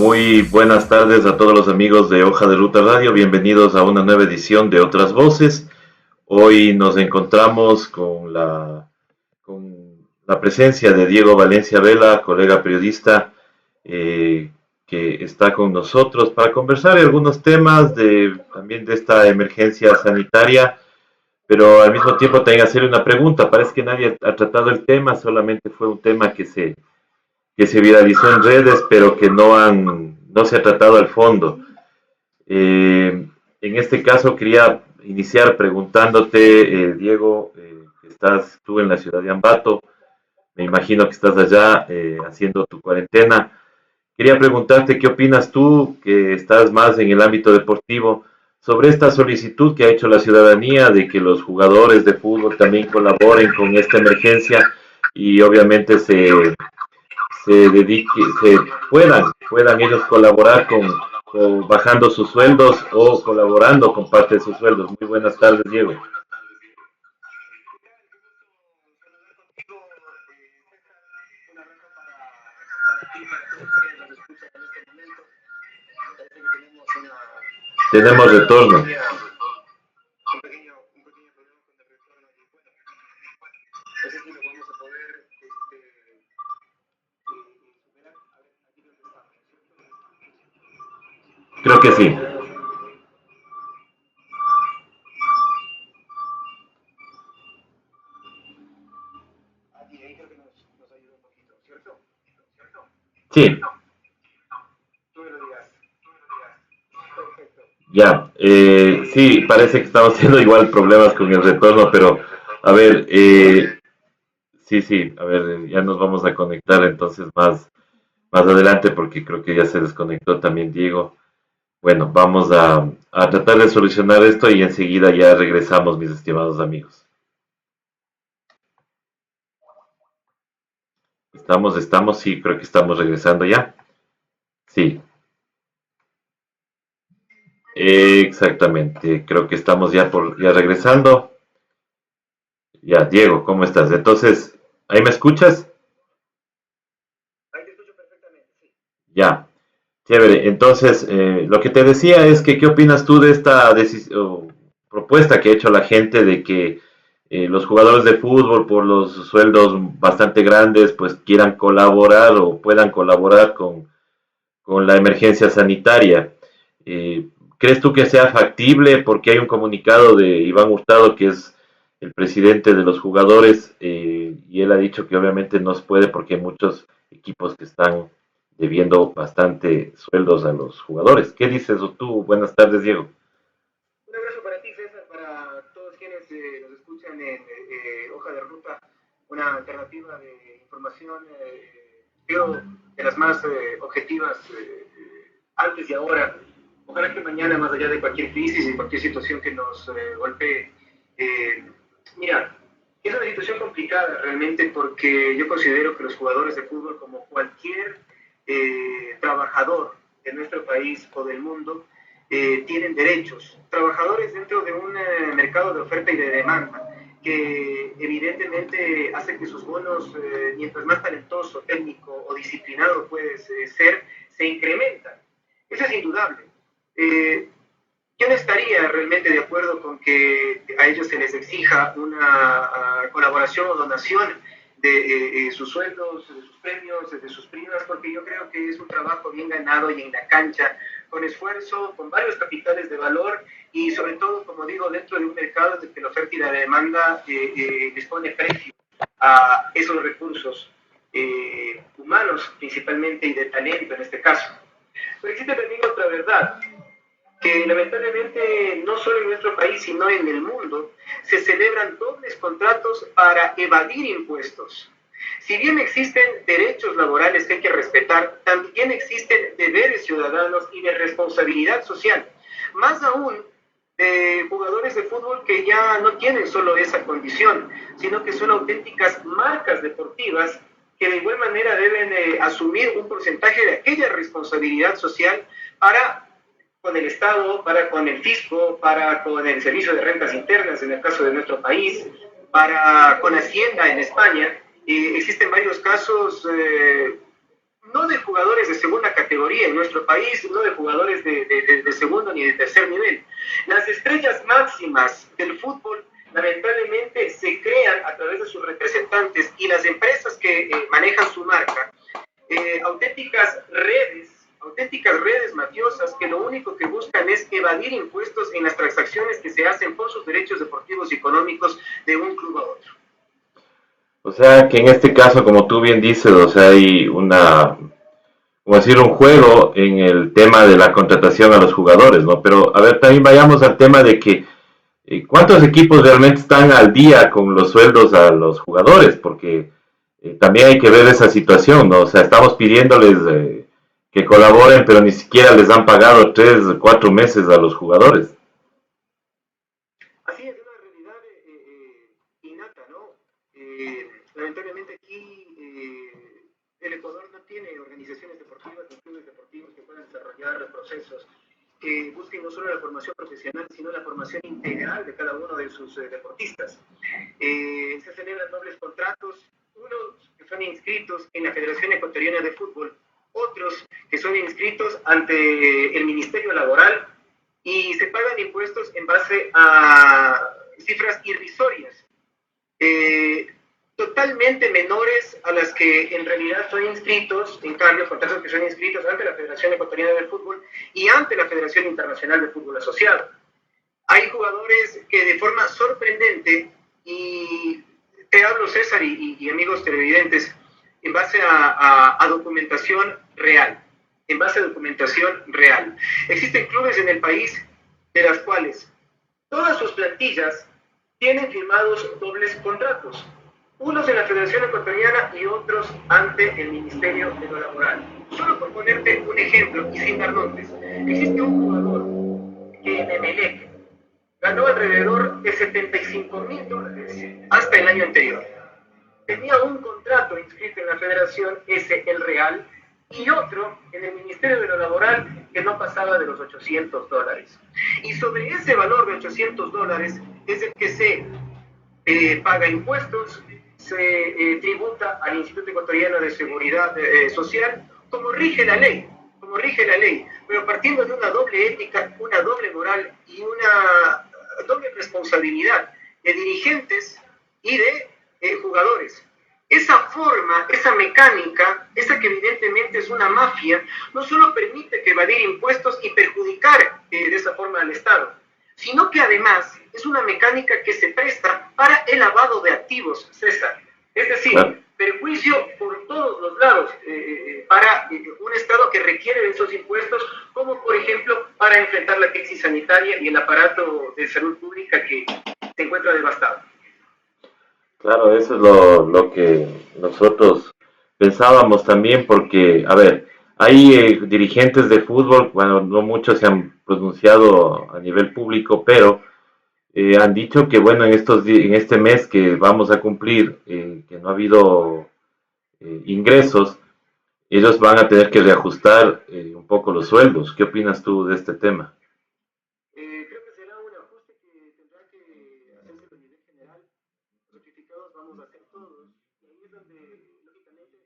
Muy buenas tardes a todos los amigos de Hoja de Ruta Radio. Bienvenidos a una nueva edición de Otras Voces. Hoy nos encontramos con la presencia de Diego Valencia Vela, colega periodista que está con nosotros para conversar algunos temas también de esta emergencia sanitaria, pero al mismo tiempo también hacerle una pregunta. Parece que nadie ha tratado el tema, solamente fue un tema que se viralizó en redes, pero que no se ha tratado al fondo. En este caso quería iniciar preguntándote, Diego, que estás tú en la ciudad de Ambato, me imagino que estás allá haciendo tu cuarentena. Quería preguntarte qué opinas tú, que estás más en el ámbito deportivo, sobre esta solicitud que ha hecho la ciudadanía de que los jugadores de fútbol también colaboren con esta emergencia y obviamente se puedan ellos colaborar con bajando sus sueldos o colaborando con parte de sus sueldos. Muy buenas tardes, Diego. Tenemos retorno. Creo que sí. Sí, ya. Sí, parece que estamos teniendo igual problemas con el retorno, pero a ver, sí, sí, a ver, ya nos vamos a conectar entonces más adelante porque creo que ya se desconectó también Diego. Bueno, vamos a tratar de solucionar esto y enseguida ya regresamos, mis estimados amigos. Sí, creo que estamos regresando ya. Sí, exactamente. Creo que estamos ya regresando. Ya, Diego, ¿cómo estás? Entonces, ¿ahí me escuchas? Ya, chévere. Entonces, lo que te decía es que, ¿qué opinas tú de esta propuesta que ha hecho la gente de que los jugadores de fútbol, por los sueldos bastante grandes, pues quieran colaborar o puedan colaborar con la emergencia sanitaria? Eh, ¿Crees tú que sea factible? Porque hay un comunicado de Iván Hurtado, que es el presidente de los jugadores, y él ha dicho que obviamente no se puede porque hay muchos equipos que están debiendo bastante sueldos a los jugadores. ¿Qué dices tú? Buenas tardes, Diego. Un abrazo para ti, César, para todos quienes nos escuchan en Hoja de Ruta, una alternativa de información, creo, de las más objetivas antes y ahora. Ojalá que mañana, más allá de cualquier crisis y cualquier situación que nos golpee, eh, mira, es una situación complicada realmente porque yo considero que los jugadores de fútbol, como cualquier trabajador de nuestro país o del mundo, tienen derechos. Trabajadores dentro de un mercado de oferta y de demanda que evidentemente hace que sus bonos, mientras más talentoso, técnico o disciplinado puedes ser, se incrementan. Eso es indudable. Eh, yo no estaría realmente de acuerdo con que a ellos se les exija una colaboración o donación de sus sueldos, de sus premios, de sus primas, porque yo creo que es un trabajo bien ganado y en la cancha, con esfuerzo, con varios capitales de valor y sobre todo, como digo, dentro de un mercado en el que la oferta y la demanda les pone precio a esos recursos humanos principalmente y de talento en este caso. Pero existe también otra verdad, que lamentablemente no solo en nuestro país, sino en el mundo, se celebran dobles contratos para evadir impuestos. Si bien existen derechos laborales que hay que respetar, también existen deberes ciudadanos y de responsabilidad social. Más aún de jugadores de fútbol que ya no tienen solo esa condición, sino que son auténticas marcas deportivas que de igual manera deben asumir un porcentaje de aquella responsabilidad social para con el Estado, para con el fisco, para con el servicio de rentas internas en el caso de nuestro país, para con Hacienda en España. Existen varios casos no de jugadores de segunda categoría en nuestro país, no de jugadores de segundo ni de tercer nivel. Las estrellas máximas del fútbol lamentablemente se crean a través de sus representantes y las empresas que manejan su marca, auténticas redes mafiosas que lo único que buscan es evadir impuestos en las transacciones que se hacen por sus derechos deportivos y económicos de un club a otro. O sea que en este caso, como tú bien dices, o sea, hay una, como decir, un juego en el tema de la contratación a los jugadores, ¿no? Pero, a ver, también vayamos al tema de que ¿cuántos equipos realmente están al día con los sueldos a los jugadores? Porque también hay que ver esa situación, ¿no? O sea, estamos pidiéndoles que colaboren, pero ni siquiera les han pagado 3, 4 meses a los jugadores. Así es una realidad innata, ¿no? Lamentablemente aquí el Ecuador no tiene organizaciones deportivas ni clubes deportivos que puedan desarrollar procesos que busquen no solo la formación profesional, sino la formación integral de cada uno de sus deportistas. Se celebran dobles contratos, unos que son inscritos en la Federación Ecuatoriana de Fútbol, otros que son inscritos ante el Ministerio Laboral y se pagan impuestos en base a cifras irrisorias, eh, totalmente menores a las que en realidad son inscritos, en cambio, contratos que son inscritos ante la Federación Ecuatoriana de Fútbol y ante la Federación Internacional de Fútbol Asociado. Hay jugadores que de forma sorprendente, y te hablo César y amigos televidentes, en base a documentación real, en base a documentación real. Existen clubes en el país de las cuales todas sus plantillas tienen firmados dobles contratos, unos en la Federación Ecuatoriana y otros ante el Ministerio de lo Laboral. Solo por ponerte un ejemplo y sin dar nombres, existe un jugador que en Emelec ganó alrededor de $75,000 hasta el año anterior. Tenía un contrato inscrito en la federación, ese el real, y otro en el Ministerio de lo Laboral que no pasaba de los $800. Y sobre ese valor de $800 es el que se paga impuestos, se tributa al Instituto Ecuatoriano de Seguridad Social, como rige la ley, pero partiendo de una doble ética, una doble moral y una doble responsabilidad de dirigentes y de jugadores. Esa forma, esa mecánica, esa que evidentemente es una mafia, no solo permite que evadir impuestos y perjudicar de esa forma al Estado, sino que además es una mecánica que se presta para el lavado de activos, César. Es Claro. decir, perjuicio por todos los lados para un Estado que requiere de esos impuestos, como por ejemplo para enfrentar la crisis sanitaria y el aparato de salud pública que se encuentra devastado. Claro, eso es lo que nosotros pensábamos también, porque, a ver, hay dirigentes de fútbol, bueno, no muchos se han pronunciado a nivel público, pero han dicho que, bueno, en este mes que vamos a cumplir, que no ha habido ingresos, ellos van a tener que reajustar un poco los sueldos. ¿Qué opinas tú de este tema? Creo que será un ajuste que tendrá que hacerse a nivel general. Notificados vamos a hacer todos. Y ahí es donde, lógicamente,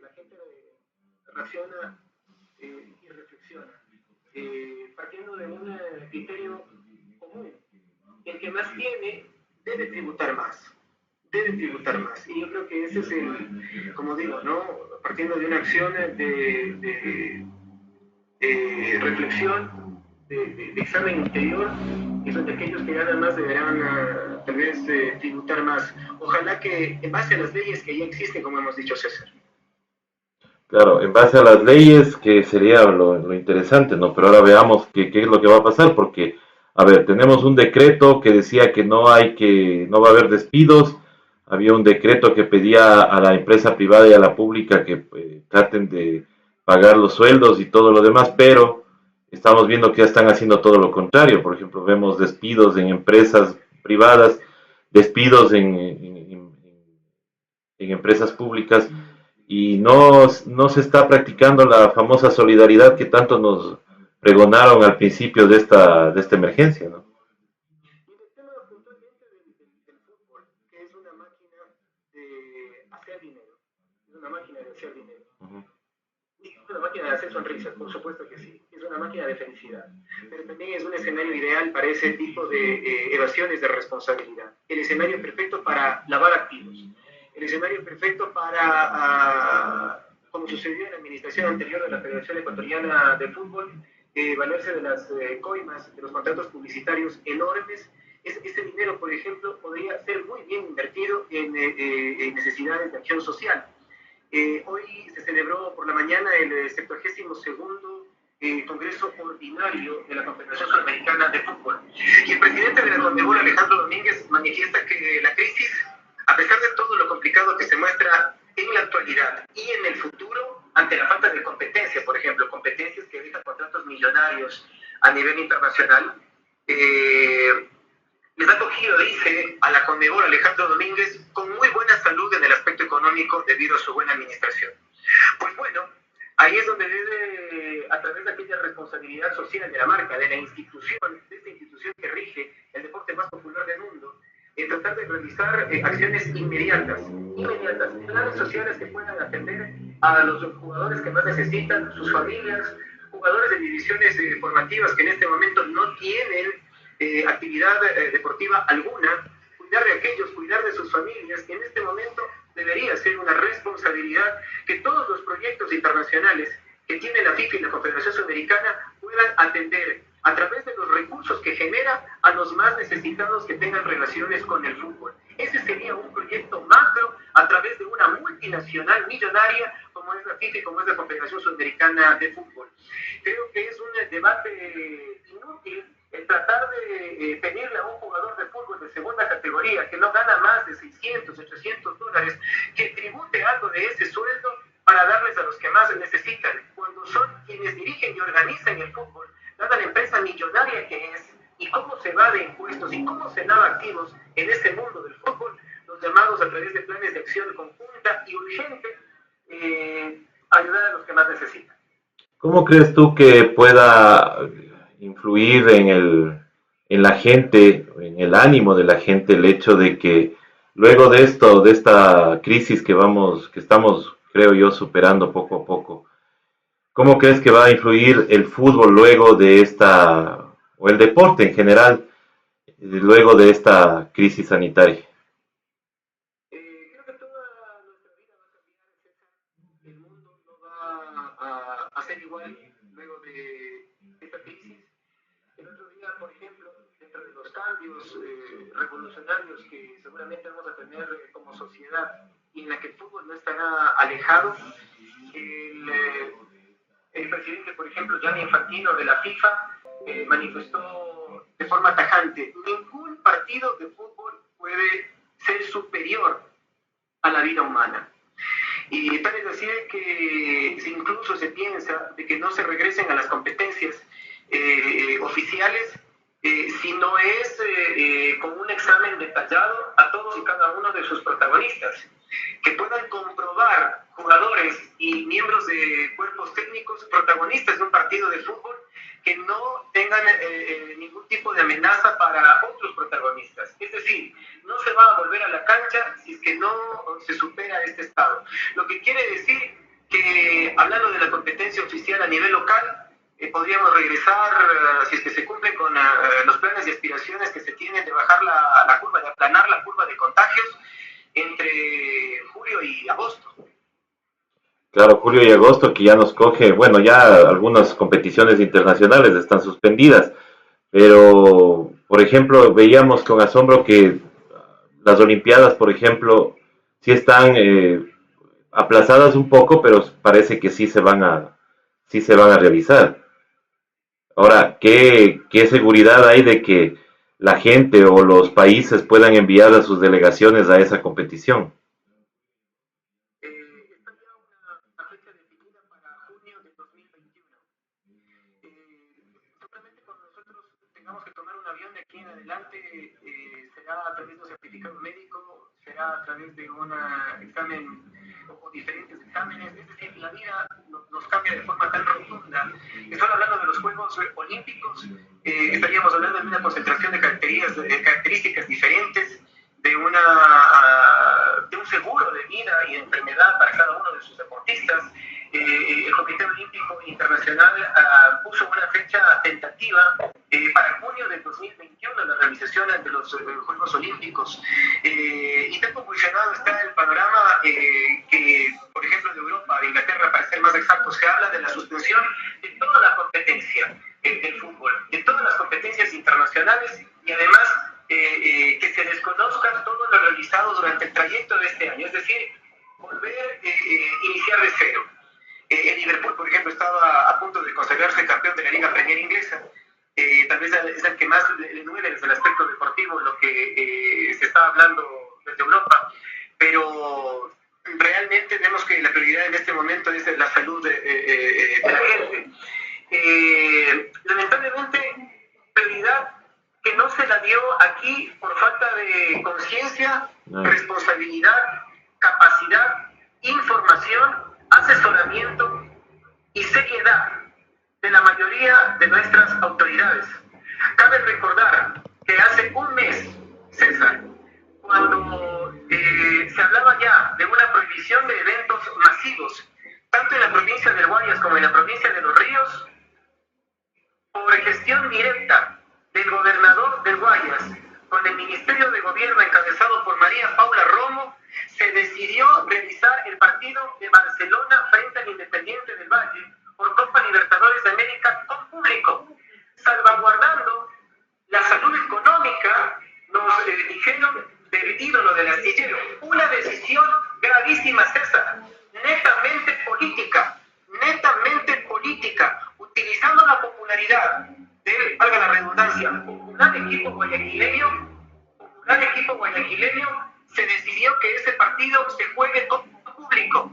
la gente reacciona y reflexiona. Partiendo de un criterio común. El que más tiene debe tributar más. Debe tributar más. Y yo creo que ese es el, como digo, ¿no? Partiendo de una acción de reflexión, de examen interior, y son de aquellos que ganan más deberán tal vez tributar más. Ojalá que en base a las leyes que ya existen, como hemos dicho César. Claro, en base a las leyes, que sería lo interesante, ¿no? Pero ahora veamos qué es lo que va a pasar, porque, a ver, tenemos un decreto que decía que no va a haber despidos, había un decreto que pedía a la empresa privada y a la pública que traten de pagar los sueldos y todo lo demás, pero estamos viendo que ya están haciendo todo lo contrario. Por ejemplo, vemos despidos en empresas privadas, despidos en empresas públicas y no se está practicando la famosa solidaridad que tanto nos pregonaron al principio de esta emergencia, ¿no? Y en el tema puntualmente del fútbol, que es una máquina de hacer dinero, es una máquina de hacer dinero. Uh -huh. una máquina de hacer sonrisas, por supuesto que sí, es una máquina de felicidad, pero también es un escenario ideal para ese tipo de evasiones de responsabilidad. El escenario perfecto para lavar activos, el escenario perfecto para, como sucedió en la administración anterior de la Federación Ecuatoriana de Fútbol, valerse de las coimas, de los contratos publicitarios enormes. Ese dinero, por ejemplo, podría ser muy bien invertido en necesidades de acción social. Hoy se celebró por la mañana el 72º Congreso Ordinario de la Confederación Sudamericana de Fútbol. Y el presidente de la CONMEBOL, Alejandro Domínguez, manifiesta que la crisis, a pesar de todo lo complicado que se muestra en la actualidad y en el futuro, ante la falta de competencia, por ejemplo, competencias que evitan contratos millonarios a nivel internacional, les ha cogido, dice, a la CONMEBOL, Alejandro Domínguez, con muy buena salud en el aspecto económico debido a su buena administración. Pues bueno, ahí es donde debe, a través de aquella responsabilidad social de la marca, de la institución, de esta institución que rige el deporte más popular del mundo, tratar de realizar acciones inmediatas, planes sociales que puedan atender a los jugadores que más necesitan, sus familias, jugadores de divisiones formativas que en este momento no tienen actividad deportiva alguna, cuidar de sus familias, que en este momento debería ser una responsabilidad que todos los proyectos internacionales que tiene la FIFA y la Confederación Sudamericana puedan atender a través de los recursos que genera a los más necesitados que tengan relaciones con el fútbol. Ese sería un proyecto macro a través de una multinacional millonaria como es la FIFA y como es la Confederación Sudamericana de Fútbol. Creo que es un debate inútil el tratar de pedirle a un jugador de fútbol de segunda categoría que no gana más de 600, 800 dólares, que tribute algo de ese sueldo para darles a los que más necesitan, cuando son quienes dirigen y organizan el fútbol, dada la empresa millonaria que es, y cómo se va de impuestos y cómo se lava activos en este mundo del fútbol, los llamados a través de planes de acción conjunta y urgente, ayudar a los que más necesitan. ¿Cómo crees tú que pueda influir en la gente, en el ánimo de la gente, el hecho de que luego de esto, de esta crisis que estamos, creo yo, superando poco a poco, ¿cómo crees que va a influir el fútbol luego de esta, o el deporte en general, luego de esta crisis sanitaria? Creo que toda nuestra vida va a cambiar, César. El mundo no va a ser igual luego de esta crisis. El otro día, por ejemplo, dentro de los cambios revolucionarios que seguramente vamos a tener como sociedad y en la que el fútbol no estará alejado, el, el presidente, por ejemplo, Gianni Infantino de la FIFA, manifestó de forma tajante: ningún partido de fútbol puede ser superior a la vida humana. Y tal es decir que si incluso se piensa de que no se regresen a las competencias oficiales, si no es con un examen detallado a todos y cada uno de sus protagonistas, que puedan comprobar jugadores y miembros de cuerpos técnicos, protagonistas de un partido de fútbol, que no tengan ningún tipo de amenaza para otros protagonistas. Es decir, no se va a volver a la cancha si es que no se supera este estado. Lo que quiere decir que, hablando de la competencia oficial a nivel local, podríamos regresar, si es que se cumplen con los planes y aspiraciones que se tienen de bajar la curva, de aplanar la curva de contagios entre julio y agosto. Claro, julio y agosto que ya nos coge, bueno, ya algunas competiciones internacionales están suspendidas, pero, por ejemplo, veíamos con asombro que las Olimpiadas, por ejemplo, sí están aplazadas un poco, pero parece que sí se van a realizar. Ahora, ¿qué seguridad hay de que la gente o los países puedan enviar a sus delegaciones a esa competición? Está ya una fecha definida para junio de 2021. Seguramente cuando nosotros tengamos que tomar un avión de aquí en adelante, será a través de un certificado médico, será a través de un examen o diferentes exámenes. Es decir, la vida nos cambia de forma tan rotunda. Estoy hablando de los Juegos Olímpicos, estaríamos hablando de una concentración de características diferentes, de un seguro de vida y enfermedad para cada uno de sus deportistas. El Comité Olímpico Olímpico Internacional puso una fecha tentativa para junio de 2021, la realización de los Juegos Olímpicos. Y tan convulsionado está el panorama que, por ejemplo, de Europa, de Inglaterra, para ser más exactos, se habla de la suspensión de toda la competencia del fútbol, de todas las competencias internacionales, y además que se desconozca todo lo realizado durante el trayecto de este año, es decir, volver a iniciar de cero. El Liverpool, por ejemplo, estaba a punto de consagrarse campeón de la Liga Premier inglesa. Tal vez es el que más le duele desde el aspecto deportivo lo que se está hablando desde Europa, pero realmente vemos que la prioridad en este momento es la salud de la gente. Lamentablemente, prioridad que no se la dio aquí por falta de conciencia, responsabilidad, capacidad, información, asesoramiento y seriedad de la mayoría de nuestras autoridades. Cabe recordar que hace un mes, César, cuando se hablaba ya de una prohibición de eventos masivos, tanto en la provincia del Guayas como en la provincia de Los Ríos, por gestión directa del gobernador del Guayas, con el Ministerio de Gobierno encabezado por María Paula Romo, se decidió realizar el partido de Barcelona frente al Independiente del Valle por Copa Libertadores de América con público, salvaguardando la salud económica, nos dijeron, del ídolo del astillero. Una decisión gravísima, César, netamente política, utilizando la popularidad del, valga la redundancia, popular equipo guayaquileño, se decidió que ese partido se juegue con público.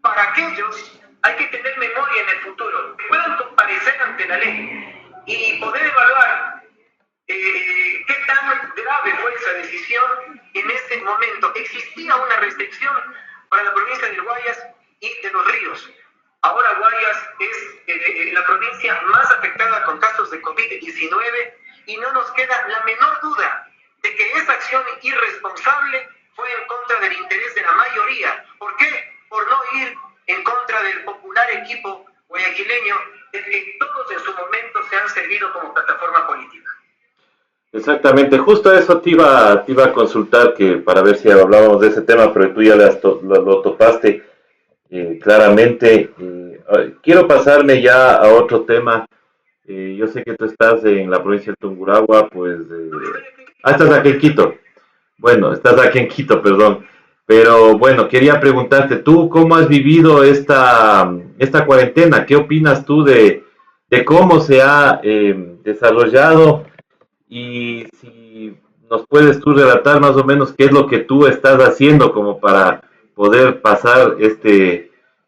Para aquellos hay que tener memoria en el futuro, que puedan comparecer ante la ley y poder evaluar qué tan grave fue esa decisión en ese momento. Existía una restricción para la provincia del Guayas y de Los Ríos. Ahora Guayas es la provincia más afectada con casos de COVID-19 y no nos queda la menor duda de que esa acción irresponsable fue en contra del interés de la mayoría. ¿Por qué? Por no ir en contra del popular equipo guayaquileño, del que todos en su momento se han servido como plataforma política. Exactamente, justo eso te iba a consultar que para ver si hablábamos de ese tema, pero tú ya lo topaste claramente. Quiero pasarme ya a otro tema. Yo sé que tú estás en la provincia de Tungurahua, pues... estás aquí en Quito. Bueno, estás aquí en Quito, perdón. Pero bueno, quería preguntarte, ¿tú cómo has vivido esta cuarentena? ¿Qué opinas tú de cómo se ha desarrollado? Y si nos puedes tú relatar más o menos qué es lo que tú estás haciendo como para poder pasar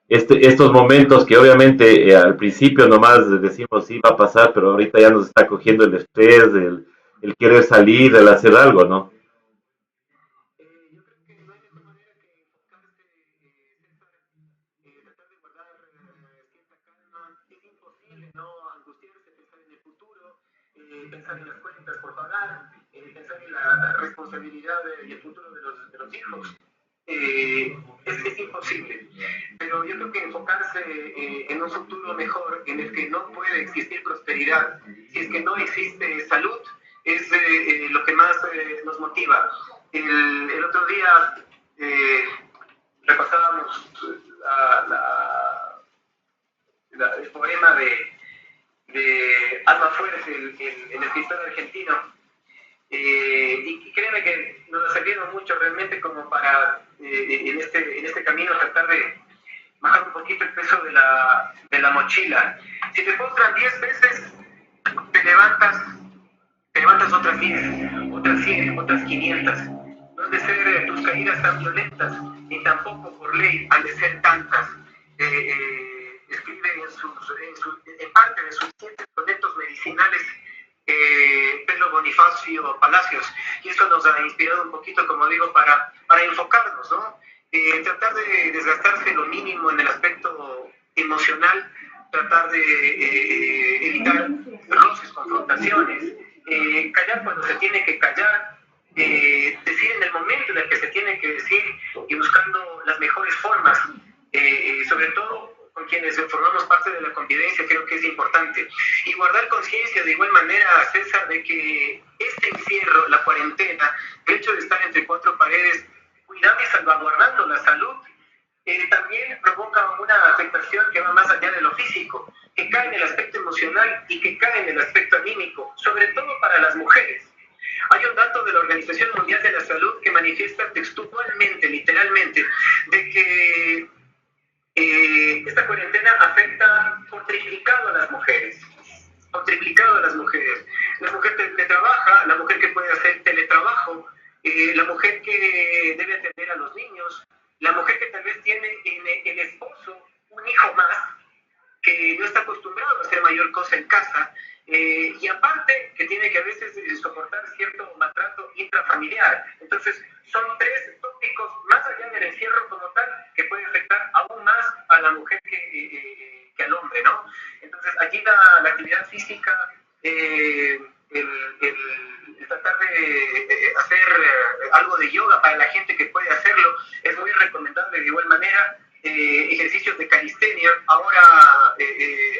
estos momentos que obviamente al principio nomás decimos sí va a pasar, pero ahorita ya nos está cogiendo el estrés, el querer salir, el hacer algo, ¿no? Pensar en las cuentas por pagar, pensar en la responsabilidad y el futuro de los hijos. Es imposible. Pero yo creo que enfocarse en un futuro mejor, en el que no puede existir prosperidad, si es que no existe salud, es lo que más nos motiva. El otro día repasábamos el poema de Alma Fuertes, el escritor argentino, y créeme que nos ha servido mucho realmente como para en este camino tratar de bajar un poquito el peso de la mochila. Si te postran 10 veces, te levantas otras 10, otras 100, otras 500. No han de ser tus caídas tan violentas, ni tampoco por ley han de ser tantas. Escribe en parte de sus 7 sonetos medicinales Pedro Bonifacio Palacios, y eso nos ha inspirado un poquito, como digo, para enfocarnos, ¿no? Tratar de desgastarse lo mínimo en el aspecto emocional, tratar de evitar roces, confrontaciones, callar cuando se tiene que callar, decir en el momento en el que se tiene que decir y buscando las mejores formas, sobre todo con quienes formamos parte de la convivencia, creo que es importante. Y guardar conciencia de igual manera, César, de que este encierro, la cuarentena, el hecho de estar entre cuatro paredes, cuidando y salvaguardando la salud, también provoca una afectación que va más allá de lo físico, que cae en el aspecto emocional y que cae en el aspecto anímico, sobre todo para las mujeres. Hay un dato de la Organización Mundial de la Salud que manifiesta textualmente, literalmente, de que esta cuarentena afecta por triplicado a las mujeres. Por triplicado a las mujeres. La mujer que trabaja, la mujer que puede hacer teletrabajo, la mujer que debe atender a los niños, la mujer que tal vez tiene en el esposo un hijo más, que no está acostumbrado a hacer mayor cosa en casa, y aparte que tiene que a veces soportar cierto maltrato intrafamiliar. Entonces son tres tópicos más allá del encierro como tal que puede afectar aún más a la mujer que al hombre, ¿no? Entonces allí la actividad física, el tratar de hacer algo de yoga para la gente que puede hacerlo es muy recomendable. De igual manera, ejercicios de calistenia. Ahora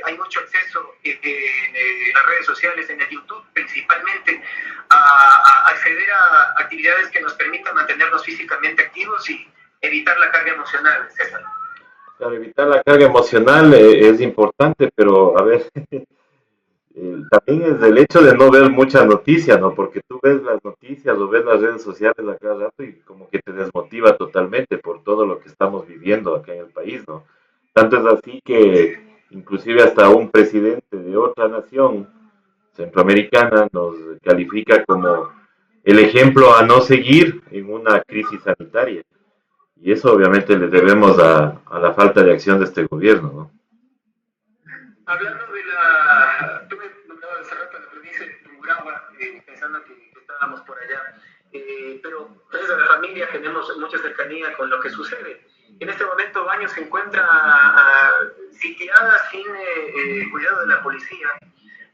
hay mucho acceso en las redes sociales, en el YouTube principalmente, a acceder a actividades que nos permitan mantenernos físicamente activos y evitar la carga emocional, César. Para evitar la carga emocional es importante, pero a ver, también es el hecho de no ver mucha noticia, ¿no? Porque tú ves las noticias o ves las redes sociales a cada rato y como que te desmotiva totalmente por todo lo que estamos viviendo acá en el país, ¿no? Tanto es así que inclusive hasta un presidente de otra nación centroamericana nos califica como el ejemplo a no seguir en una crisis sanitaria. Y eso obviamente le debemos a la falta de acción de este gobierno, ¿no? Hablando de la... Tú me nombrabas hace rato la provincia de Tungurahua, pensando que estábamos por allá, pero desde la familia tenemos mucha cercanía con lo que sucede. En este momento Baños se encuentra sitiada sin cuidado de la policía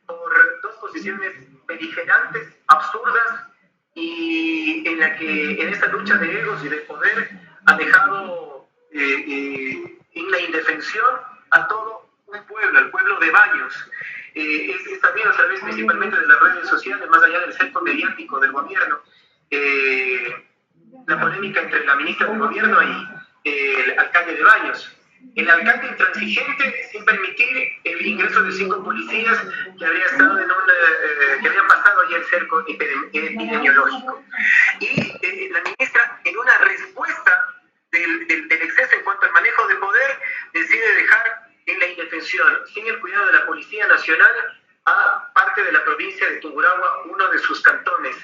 por dos posiciones beligerantes, absurdas, y en la que en esta lucha de egos y de poder ha dejado en la indefensión a todo un pueblo, al pueblo de Baños. Es sabido a través principalmente de las redes sociales, más allá del centro mediático del gobierno, la polémica entre la ministra del gobierno y el alcalde de Baños. El alcalde intransigente sin permitir el ingreso de 5 policías que habría estado que habían pasado allí el cerco epidemiológico. Y la ministra, en una respuesta del exceso en cuanto al manejo de poder, decide dejar en la indefensión, sin el cuidado de la Policía Nacional, a parte de la provincia de Tungurahua, uno de sus cantones.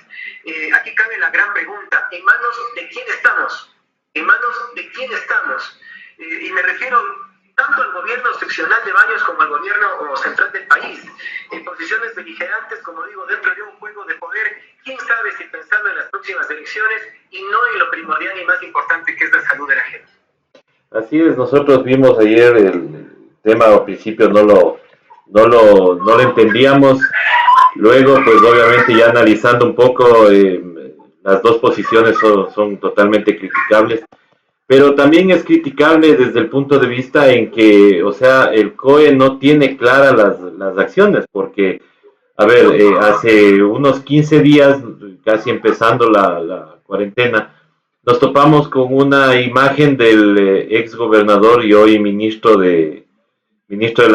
Aquí cabe la gran pregunta: ¿en manos de quién estamos? ¿En manos de quién estamos? Y me refiero tanto al gobierno seccional de Baños como al gobierno central del país, en posiciones beligerantes, como digo, dentro de un juego de poder, quién sabe si pensando en las próximas elecciones y no en lo primordial y más importante, que es la salud de la gente. Así es, nosotros vimos ayer el tema, al principio no lo entendíamos, luego pues obviamente ya analizando un poco, las dos posiciones son totalmente criticables. Pero también es criticable desde el punto de vista en que, o sea, el COE no tiene claras las acciones, porque, a ver, hace unos 15 días, casi empezando la cuarentena, nos topamos con una imagen del ex gobernador y hoy ministro del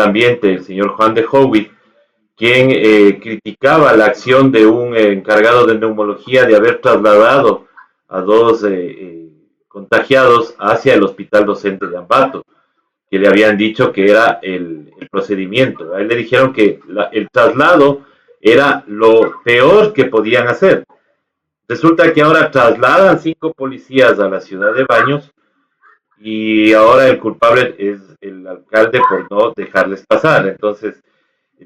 Ambiente, el señor Juan de Howitt, quien criticaba la acción de un encargado de neumología de haber trasladado a dos contagiados hacia el hospital docente de Ambato, que le habían dicho que era el procedimiento. A él le dijeron que el traslado era lo peor que podían hacer. Resulta que ahora trasladan 5 policías a la ciudad de Baños y ahora el culpable es el alcalde por no dejarles pasar. Entonces,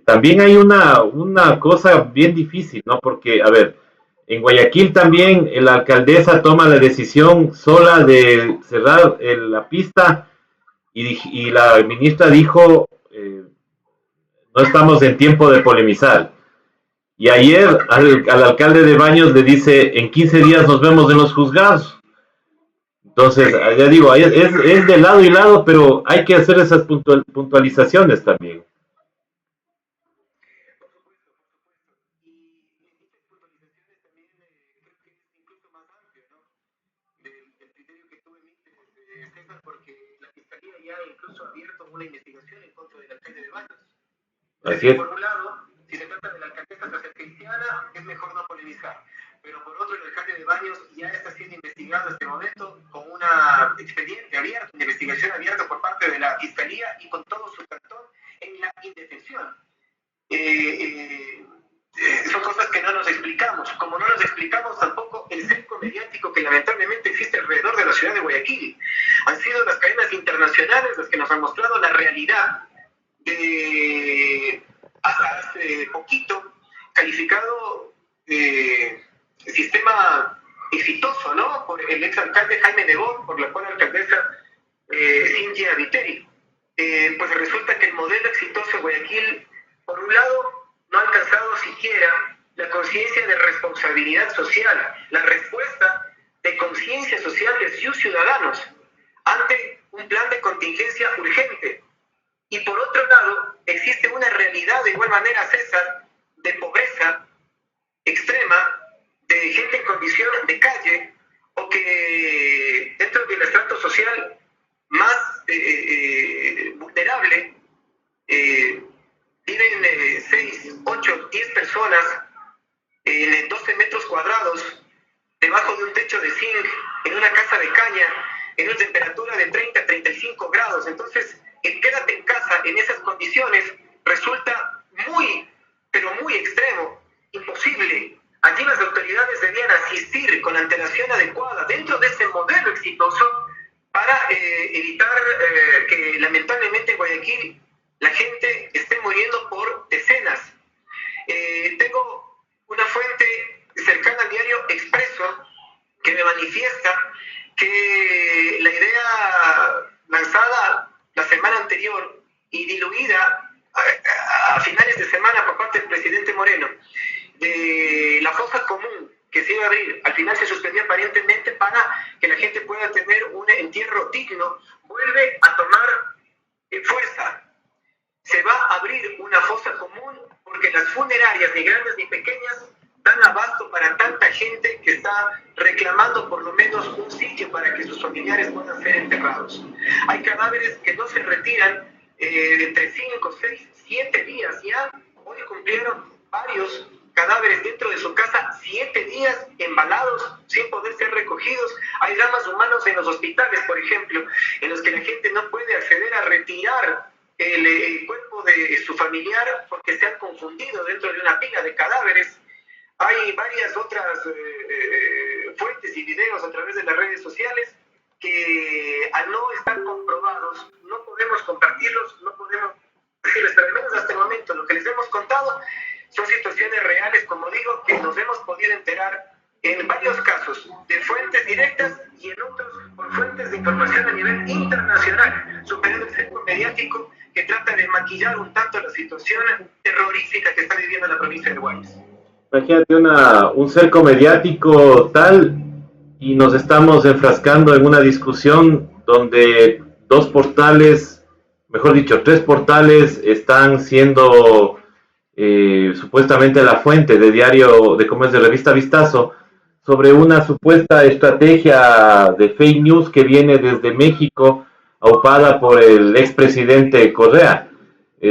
también hay una cosa bien difícil, ¿no? Porque, a ver, en Guayaquil también la alcaldesa toma la decisión sola de cerrar la pista y la ministra dijo, no estamos en tiempo de polemizar. Y ayer al alcalde de Baños le dice, en 15 días nos vemos en los juzgados. Entonces, ya digo, es de lado y lado, pero hay que hacer esas puntualizaciones también. Por supuesto, por supuesto. Y estas puntualizaciones también creo que es incluso más amplio, ¿no? Del criterio que tú emites, César, porque la Fiscalía ya incluso ha abierto una investigación en contra del alcalde de Baños. Es Así decir, es, por un lado, si se trata de la alcaldesa cristiana, es mejor no polemizar. Pero por otro, el alcalde de Baños ya está siendo investigado en este momento con una expediente abierta, una investigación abierta por parte de la Fiscalía y con todo su cartón en la indefensión. Son cosas que no nos explicamos, como no nos explicamos tampoco el cerco mediático que lamentablemente existe alrededor de la ciudad de Guayaquil. Han sido las cadenas internacionales las que nos han mostrado la realidad de hasta hace poquito calificado sistema exitoso, ¿no? Por el exalcalde Jaime Nebot, por la actual alcaldesa Cintia Viteri. Pues resulta que el modelo exitoso de Guayaquil, por un lado, no ha alcanzado siquiera la conciencia de responsabilidad social, la respuesta de conciencia social de sus ciudadanos ante un plan de contingencia urgente. Y por otro lado, existe una realidad de igual manera, César, de pobreza extrema, de gente en condición de calle, o que dentro del estrato social más vulnerable viven 6, 8, 10 personas en 12 metros cuadrados, debajo de un techo de zinc, en una casa de caña, en una temperatura de 30 a 35 grados. Entonces, el quédate en casa en esas condiciones resulta muy, pero muy extremo, imposible. Allí las autoridades debían asistir con la antelación adecuada dentro de ese modelo exitoso para evitar que lamentablemente en Guayaquil la gente esté muriendo por decenas. Tengo una fuente cercana al diario Expreso que me manifiesta que la idea lanzada la semana anterior y diluida a finales de semana por parte del presidente Moreno de la fosa común que se iba a abrir, al final se suspendió aparentemente para que la gente pueda tener un entierro digno, vuelve a tomar fuerza. Se va a abrir una fosa común porque las funerarias, ni grandes ni pequeñas, dan abasto para tanta gente que está reclamando por lo menos un sitio para que sus familiares puedan ser enterrados. Hay cadáveres que no se retiran entre 5, 6, 7 días ya. Hoy cumplieron varios cadáveres dentro de su casa 7 días embalados sin poder ser recogidos. Hay dramas humanos en los hospitales, por ejemplo, en los que la gente no puede acceder a retirar el cuerpo de su familiar porque se han confundido dentro de una pila de cadáveres. Hay varias otras fuentes y videos a través de las redes sociales que al no estar comprobados no podemos compartirlos, no podemos decirles, pero al menos hasta el momento lo que les hemos contado son situaciones reales, como digo, que nos hemos podido enterar en varios casos de fuentes directas y en otros por fuentes de información a nivel internacional, superando el cerco mediático que trata de maquillar un tanto la situación terrorífica que está viviendo la provincia de Guayas. imagínate un cerco mediático tal y nos estamos enfrascando en una discusión donde dos portales, mejor dicho, tres portales están siendo supuestamente la fuente de diario, de cómo es de revista Vistazo, sobre una supuesta estrategia de fake news que viene desde México, aupada por el expresidente Correa.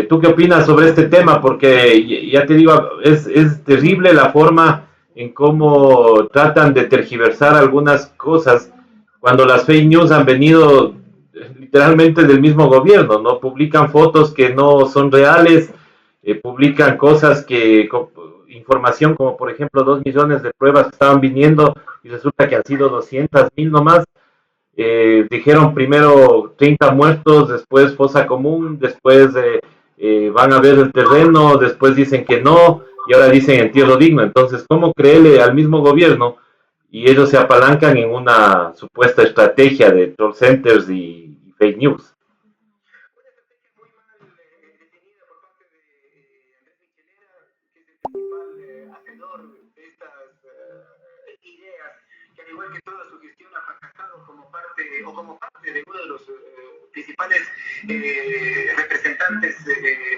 ¿Tú qué opinas sobre este tema? Porque ya te digo, es terrible la forma en cómo tratan de tergiversar algunas cosas cuando las fake news han venido literalmente del mismo gobierno, ¿no? Publican fotos que no son reales, publican cosas que, información como por ejemplo 2 millones de pruebas que estaban viniendo y resulta que han sido 200.000 nomás. Dijeron primero 30 muertos, después fosa común, después van a ver el terreno, después dicen que no, y ahora dicen entierro digno. Entonces, ¿cómo creerle al mismo gobierno? Y ellos se apalancan en una supuesta estrategia de troll centers y fake news. Una estrategia muy mal definida por parte de Andrés Michelena, que es el principal hacedor de estas ideas, que al igual que toda su gestión ha fracasado como parte como parte de uno de los principales representantes,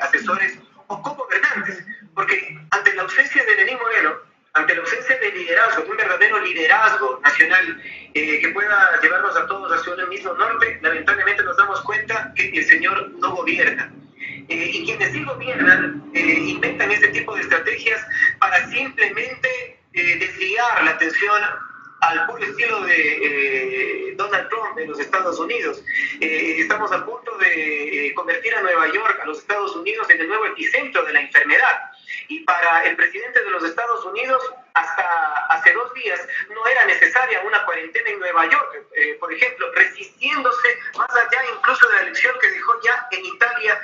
asesores o co-gobernantes, porque ante la ausencia de Lenín Moreno, ante la ausencia de liderazgo, de un verdadero liderazgo nacional que pueda llevarnos a todos hacia un mismo norte, lamentablemente nos damos cuenta que el señor no gobierna. Y quienes sí gobiernan inventan este tipo de estrategias para simplemente desviar la atención al puro estilo de Donald Trump en los Estados Unidos. Estamos a punto de convertir a Nueva York, a los Estados Unidos, en el nuevo epicentro de la enfermedad. Y para el presidente de los Estados Unidos, hasta hace 2 días, no era necesaria una cuarentena en Nueva York, por ejemplo, resistiéndose más allá incluso de la elección que dejó ya en Italia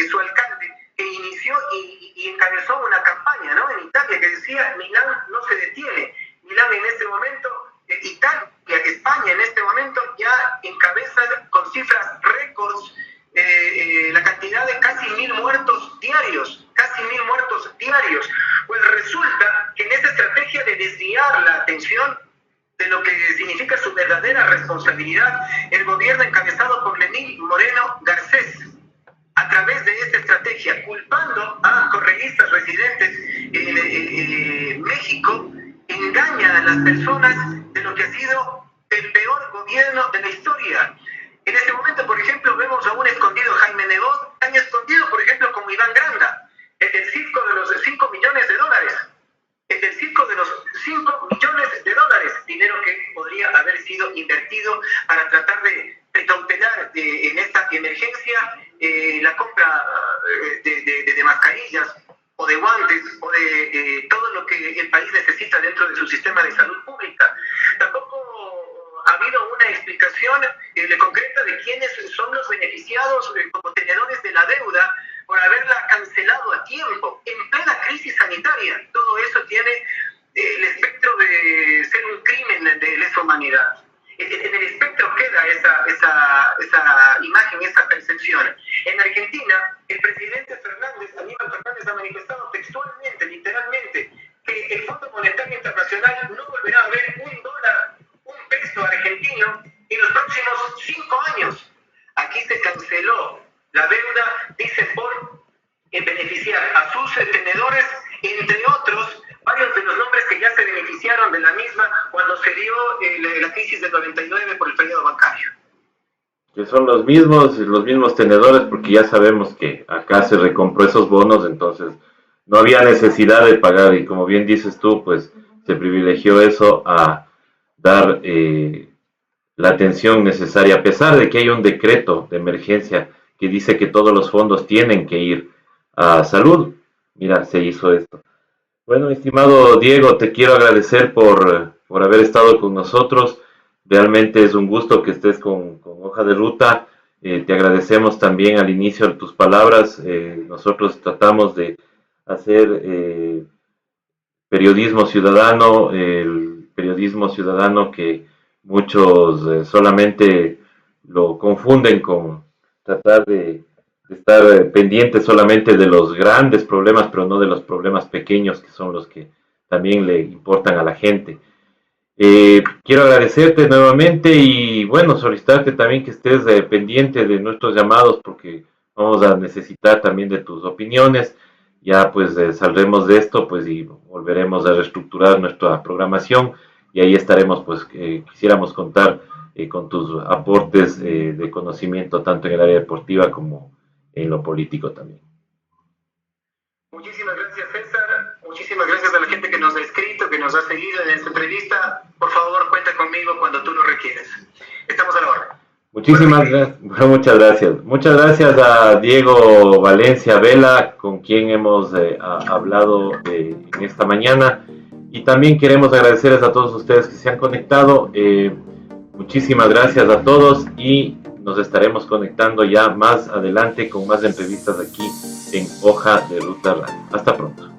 su alcalde, que inició y encabezó una campaña, ¿no?, en Italia, que decía: Milán no se detiene. Milán en este momento, Italia, España en este momento ya encabeza con cifras récords la cantidad de casi 1.000 muertos diarios, Pues resulta que en esta estrategia de desviar la atención de lo que significa su verdadera responsabilidad, el gobierno encabezado por Lenín Moreno Garcés, a través de esta estrategia, culpando a correístas residentes en México, engaña a las personas de lo que ha sido el peor gobierno de la historia. En este momento, por ejemplo, vemos a un escondido Jaime Nebot, tan escondido, por ejemplo, como Iván Granda, el del circo de los 5 millones de dólares. El del circo de los 5 millones de dólares, dinero que podría haber sido invertido para tratar de precautelar en esta emergencia la compra de mascarillas o de guantes o de todo lo que el país necesita dentro de su sistema de salud pública. Tampoco ha habido una explicación concreta de quiénes son los beneficiados como tenedores de la deuda por haberla cancelado a tiempo, en plena crisis sanitaria. Todo eso tiene el espectro de ser un crimen de lesa humanidad. En el espectro queda esa imagen, esa percepción. En Argentina, el presidente Aníbal Fernández, ha manifestado textualmente, literalmente, que el Fondo Monetario Internacional no volverá a ver un peso argentino en los próximos 5 años. Aquí se canceló la deuda, dicen, por beneficiar a sus tenedores, entre otros, varios de los nombres que ya se beneficiaron de la misma cuando se dio la crisis del 99 por el periodo bancario. Que son los mismos tenedores, porque ya sabemos que acá se recompró esos bonos, entonces no había necesidad de pagar, y como bien dices tú, pues se privilegió eso a dar la atención necesaria, a pesar de que hay un decreto de emergencia que dice que todos los fondos tienen que ir a salud. Mira, se hizo esto. Bueno, estimado Diego, te quiero agradecer por haber estado con nosotros. Realmente es un gusto que estés con Hoja de Ruta. Te agradecemos también al inicio de tus palabras. Nosotros tratamos de hacer periodismo ciudadano, el periodismo ciudadano que muchos solamente lo confunden con tratar de estar pendientes solamente de los grandes problemas, pero no de los problemas pequeños, que son los que también le importan a la gente. Quiero agradecerte nuevamente y bueno, solicitarte también que estés pendiente de nuestros llamados, porque vamos a necesitar también de tus opiniones. Ya pues saldremos de esto pues y volveremos a reestructurar nuestra programación, y ahí estaremos, pues quisiéramos contar con tus aportes de conocimiento tanto en el área deportiva como en lo político también. Muchísimas gracias, César. Muchísimas gracias a la gente que nos ha escrito, que nos ha seguido en esta entrevista. Por favor, cuenta conmigo cuando tú lo requieres. Estamos a la orden. Muchísimas gracias. Muchas gracias. Muchas gracias a Diego Valencia Vela, con quien hemos hablado en esta mañana. Y también queremos agradecerles a todos ustedes que se han conectado. Muchísimas gracias a todos y nos estaremos conectando ya más adelante con más entrevistas aquí en Hoja de Ruta Radio. Hasta pronto.